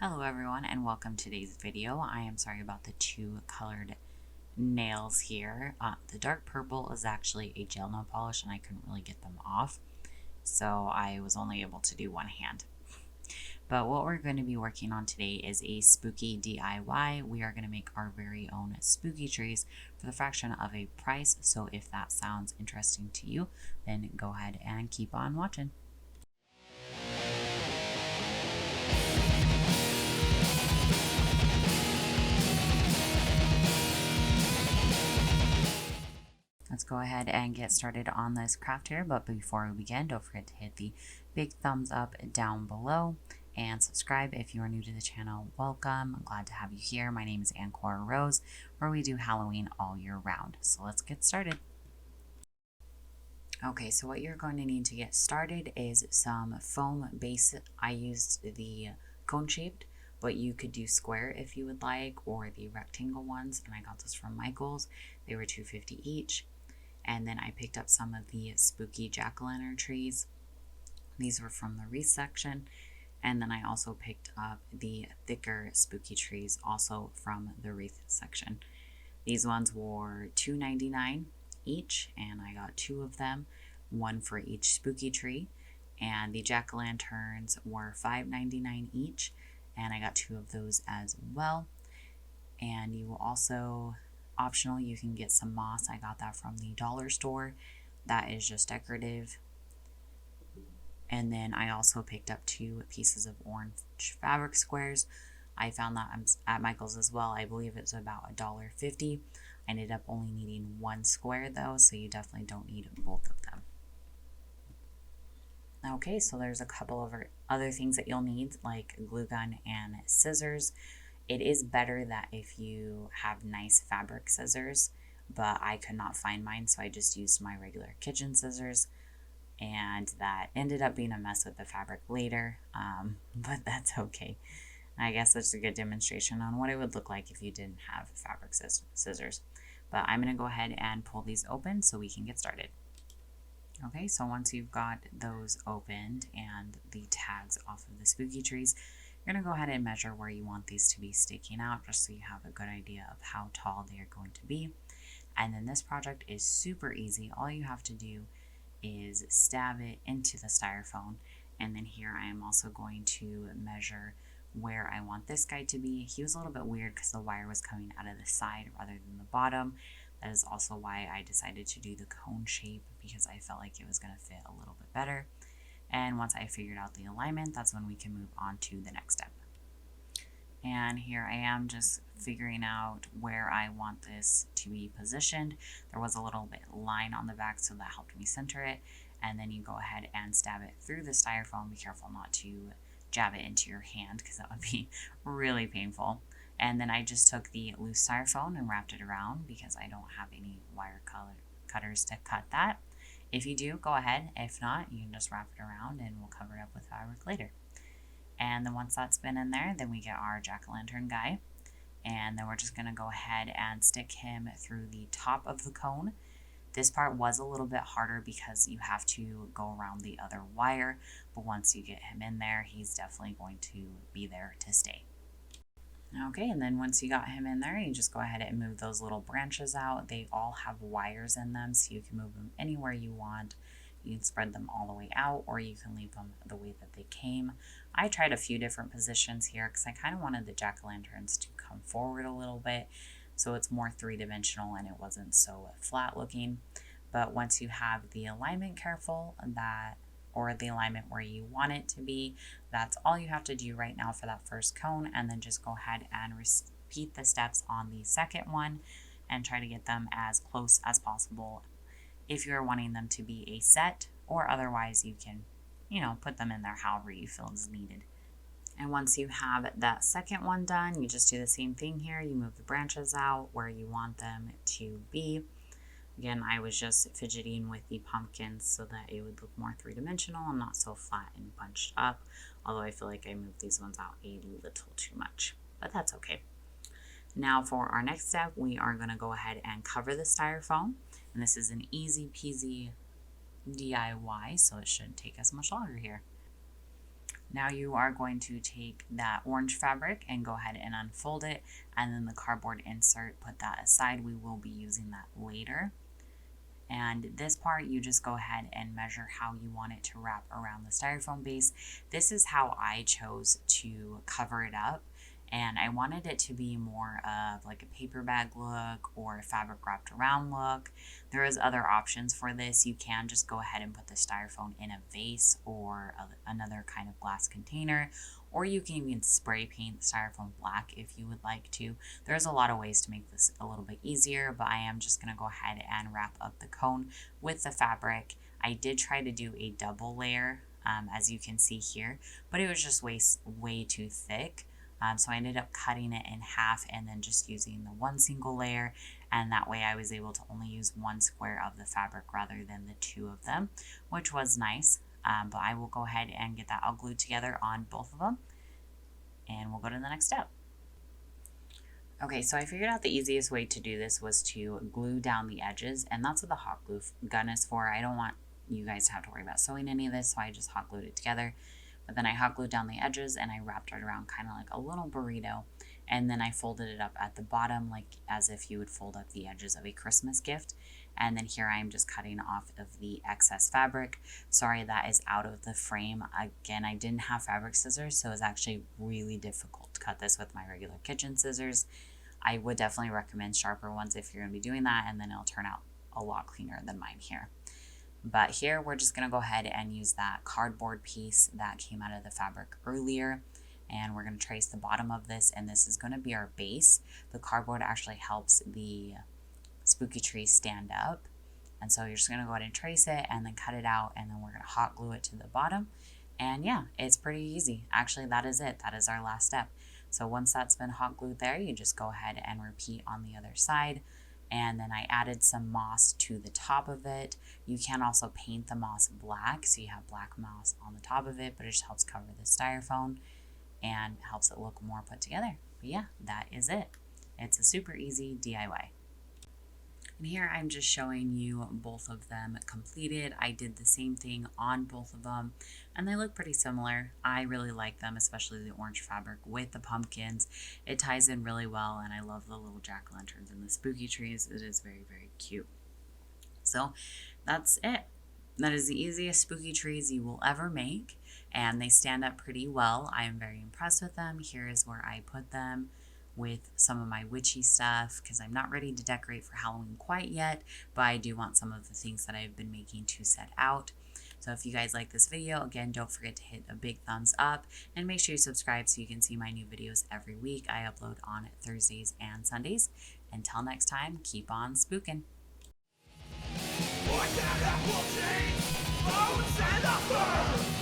Hello everyone and welcome to today's video. I am sorry about the two colored nails here. The dark purple is actually a gel nail polish and I couldn't really get them off, so I was only able to do one hand. But what we're going to be working on today is a spooky DIY. We are going to make our very own spooky trees for the fraction of a price, so if that sounds interesting to you, then go ahead and keep on watching. Let's go ahead and get started on this craft here, but before we begin, don't forget to hit the big thumbs up down below and subscribe if you are new to the channel. Welcome. I'm glad to have you here. My name is Anchora Rose, where we do Halloween all year round. So let's get started. Okay, so what you're going to need to get started is some foam base. I used the cone shaped, but you could do square if you would like, or the rectangle ones, and I got this from Michael's. They were $2.50 each. And then I picked up some of the spooky jack-o'-lantern trees. These were from the wreath section. And then I also picked up the thicker spooky trees, also from the wreath section. These ones were $2.99 each, and I got two of them, one for each spooky tree. And the jack-o'-lanterns were $5.99 each, and I got two of those as well. And you will also, optional, you can get some moss. I got that from the dollar store. That is just decorative. And then I also picked up two pieces of orange fabric squares. I found that at Michael's as well. I believe it's about $1.50. I ended up only needing one square though, so you definitely don't need both of them. Okay, so there's a couple of other things that you'll need, like a glue gun and scissors. It is better that if you have nice fabric scissors, but I could not find mine, so I just used my regular kitchen scissors, and that ended up being a mess with the fabric later, but that's okay. I guess that's a good demonstration on what it would look like if you didn't have fabric scissors. But I'm going to go ahead and pull these open so we can get started. Okay, so once you've got those opened and the tags off of the spooky trees, you're going to go ahead and measure where you want these to be sticking out, just so you have a good idea of how tall they are going to be. And then this project is super easy. All you have to do is stab it into the styrofoam. And then here I am also going to measure where I want this guy to be. He was a little bit weird because the wire was coming out of the side rather than the bottom. That is also why I decided to do the cone shape, because I felt like it was going to fit a little bit better. And once I figured out the alignment, that's when we can move on to the next step. And here I am just figuring out where I want this to be positioned. There was a little bit line on the back, so that helped me center it. And then you go ahead and stab it through the styrofoam. Be careful not to jab it into your hand, because that would be really painful. And then I just took the loose styrofoam and wrapped it around, because I don't have any wire cutters to cut that. If you do, go ahead. If not, you can just wrap it around and we'll cover it up with fabric later. And then once that's been in there, then we get our jack-o'-lantern guy. And then we're just going to go ahead and stick him through the top of the cone. This part was a little bit harder because you have to go around the other wire, but once you get him in there, he's definitely going to be there to stay. Okay, and then once you got him in there, you just go ahead and move those little branches out. They all have wires in them, so you can move them anywhere you want. You can spread them all the way out, or you can leave them the way that they came. I tried a few different positions here because I kind of wanted the jack-o'-lanterns to come forward a little bit, so it's more three-dimensional and it wasn't so flat looking. But once you have the alignment careful, or the alignment where you want it to be, that's all you have to do right now for that first cone, and then just go ahead and repeat the steps on the second one and try to get them as close as possible if you're wanting them to be a set, or otherwise you can, put them in there however you feel is needed. And once you have that second one done, you just do the same thing here. You move the branches out where you want them to be. Again, I was just fidgeting with the pumpkins so that it would look more three-dimensional and not so flat and bunched up, although I feel like I moved these ones out a little too much, but that's okay. Now for our next step, we are going to go ahead and cover the styrofoam, and this is an easy peasy DIY, so it shouldn't take us much longer here. Now you are going to take that orange fabric and go ahead and unfold it, and then the cardboard insert, put that aside. We will be using that later. And this part, you just go ahead and measure how you want it to wrap around the styrofoam base. This is how I chose to cover it up. And I wanted it to be more of like a paper bag look or a fabric wrapped around look. There is other options for this. You can just go ahead and put the styrofoam in a vase or another kind of glass container, or you can even spray paint the styrofoam black if you would like to. There's a lot of ways to make this a little bit easier, but I am just going to go ahead and wrap up the cone with the fabric. I did try to do a double layer, as you can see here, but it was just way too thick. So I ended up cutting it in half and then just using the one single layer, and that way I was able to only use one square of the fabric rather than the two of them, which was nice. But I will go ahead and get that all glued together on both of them, and we'll go to the next step. Okay, so I figured out the easiest way to do this was to glue down the edges, and that's what the hot glue gun is for. I don't want you guys to have to worry about sewing any of this, so I just hot glued it together. But then I hot glued down the edges and I wrapped it around kind of like a little burrito. And then I folded it up at the bottom, like as if you would fold up the edges of a Christmas gift. And then here I am just cutting off of the excess fabric. Sorry, that is out of the frame. Again, I didn't have fabric scissors, so it was actually really difficult to cut this with my regular kitchen scissors. I would definitely recommend sharper ones if you're going to be doing that, and then it'll turn out a lot cleaner than mine here. But here we're just going to go ahead and use that cardboard piece that came out of the fabric earlier, and we're going to trace the bottom of this, and this is going to be our base. The cardboard actually helps the spooky tree stand up, and so you're just going to go ahead and trace it and then cut it out, and then we're going to hot glue it to the bottom. And yeah, it's pretty easy. Actually, that is it. That is our last step. So once that's been hot glued there, you just go ahead and repeat on the other side. And then I added some moss to the top of it. You can also paint the moss black, so you have black moss on the top of it, but it just helps cover the styrofoam and helps it look more put together. But yeah, that is it. It's a super easy DIY. And here I'm just showing you both of them completed. I did the same thing on both of them, and they look pretty similar. I really like them, especially the orange fabric with the pumpkins. It ties in really well, and I love the little jack-o'-lanterns and the spooky trees. It is very, very cute. So that's it. That is the easiest spooky trees you will ever make, and they stand up pretty well. I am very impressed with them. Here is where I put them with some of my witchy stuff, because I'm not ready to decorate for Halloween quite yet, but I do want some of the things that I've been making to set out. So if you guys like this video, again, don't forget to hit a big thumbs up and make sure you subscribe so you can see my new videos every week. I upload on Thursdays and Sundays. Until next time, keep on spooking. Stand up firm.